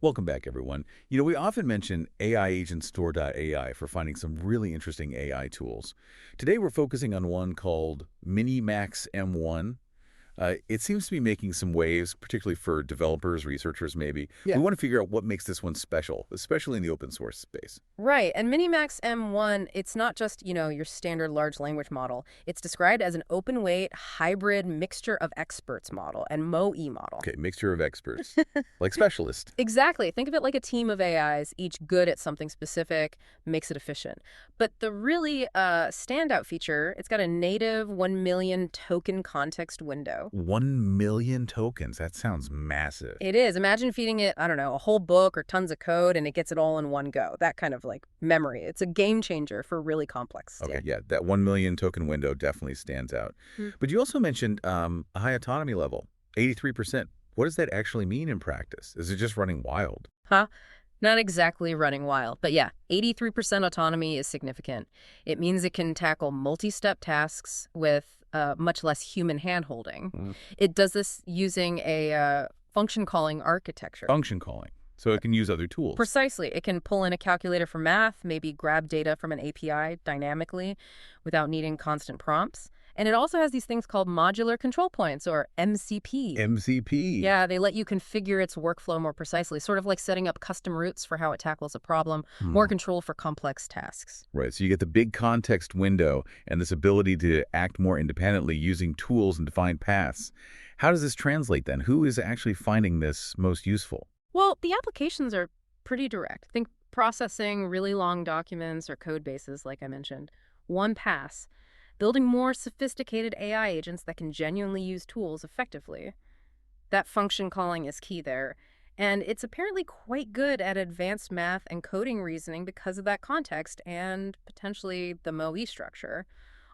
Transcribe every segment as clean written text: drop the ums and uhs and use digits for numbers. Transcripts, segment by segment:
Welcome back, everyone. We often mention AIagentstore.ai for finding some really interesting AI tools. Today, we're focusing on one called MiniMax-M1. It seems to be making some waves, particularly for developers, researchers, maybe. We Yeah. want to figure out what makes this one special, especially in the open source space. Right. And MiniMax M1, it's not just, your standard large language model. It's described as an open weight hybrid mixture of experts model and MoE model. Okay, mixture of experts, like specialists. Exactly. Think of it like a team of AIs, each good at something specific, makes it efficient. But the really standout feature, it's got a native 1 million token context window. 1 million tokens. That sounds massive. It is. Imagine feeding it, I don't know, a whole book or tons of code and it gets it all in one go. That kind of like memory. It's a game changer for really complex Okay, data. yeah, that 1 million token window definitely stands out. Hmm. But you also mentioned a high autonomy level, 83%. What does that actually mean in practice? Is it just running wild? Huh? Not exactly running wild, but yeah, 83% autonomy is significant. It means it can tackle multi-step tasks with much less human hand-holding. Mm. It does this using a function calling architecture. Function calling. So it can use other tools. Precisely. It can pull in a calculator for math, maybe grab data from an API dynamically without needing constant prompts. And it also has these things called modular control points, or MCP. MCP. Yeah, they let you configure its workflow more precisely, sort of like setting up custom routes for how it tackles a problem, more control for complex tasks. Right, so you get the big context window and this ability to act more independently using tools and defined paths. How does this translate then? Who is actually finding this most useful? Well, the applications are pretty direct. Think processing really long documents or code bases, like I mentioned. One pass. Building more sophisticated AI agents that can genuinely use tools effectively. That function calling is key there. And it's apparently quite good at advanced math and coding reasoning because of that context and potentially the MoE structure.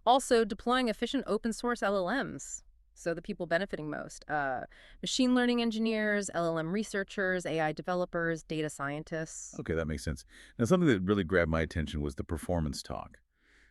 Also, deploying efficient open source LLMs. So the people benefiting most, machine learning engineers, LLM researchers, AI developers, data scientists. Okay, that makes sense. Now, something that really grabbed my attention was the performance talk.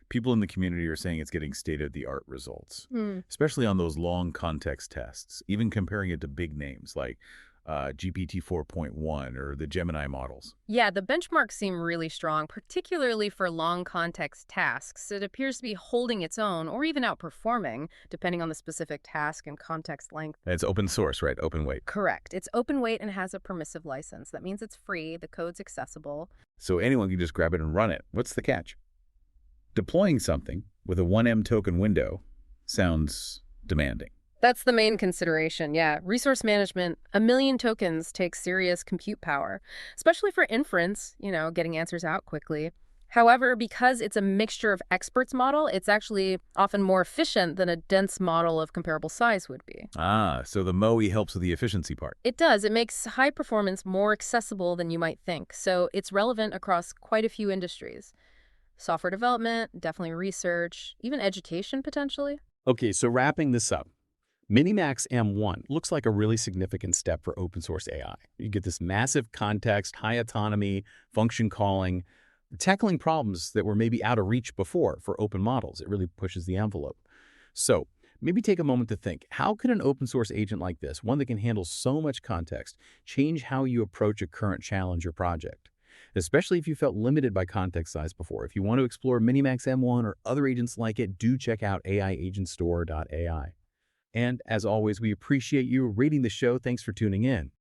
People in the community are saying it's getting state-of-the-art results, especially on those long context tests, even comparing it to big names like GPT 4.1 or the Gemini models. Yeah, the benchmarks seem really strong, particularly for long context tasks. It appears to be holding its own or even outperforming, depending on the specific task and context length. And it's open source, right? Open weight. Correct. It's open weight and has a permissive license. That means it's free, the code's accessible. So anyone can just grab it and run it. What's the catch? Deploying something with a 1M token window sounds demanding. That's the main consideration, yeah. Resource management, 1 million tokens takes serious compute power, especially for inference, getting answers out quickly. However, because it's a mixture of experts model, it's actually often more efficient than a dense model of comparable size would be. Ah, so the MoE helps with the efficiency part. It does. It makes high performance more accessible than you might think. So it's relevant across quite a few industries. Software development, definitely research, even education potentially. Okay, so wrapping this up, MiniMax M1 looks like a really significant step for open source AI. You get this massive context, high autonomy, function calling, tackling problems that were maybe out of reach before for open models. It really pushes the envelope. So maybe take a moment to think, how could an open source agent like this, one that can handle so much context, change how you approach a current challenge or project? Especially if you felt limited by context size before. If you want to explore MiniMax M1 or other agents like it, do check out AIagentstore.ai. And as always, we appreciate you rating the show. Thanks for tuning in.